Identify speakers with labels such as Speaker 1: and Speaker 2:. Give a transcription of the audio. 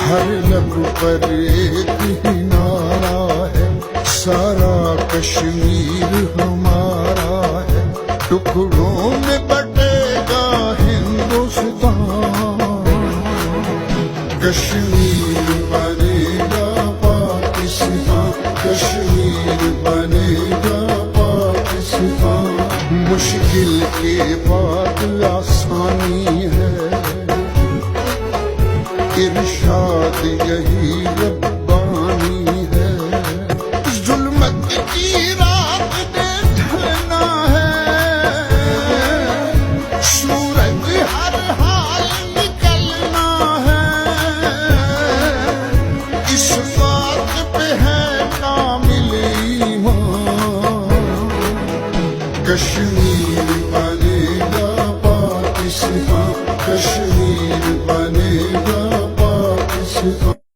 Speaker 1: ہر لب پر ایک ہی نعرہ ہے، سارا کشمیر ہمارا ہے، ٹکڑوں میں بٹے گا ہندوستان، کشمیر بنے گا پاکستان، کشمیر بنے گا پاکستان، مشکل کے بعد آسانی ہے، ارشاد یہی ربانی ہے، ظلمت کی رات نے ڈھلنا ہے، سورج ہر حال نکلنا ہے، اس بات پہ ہے کامل ایمان، کشمیر بنے گا پاکستان، کشمیر بنے گا پاکستان۔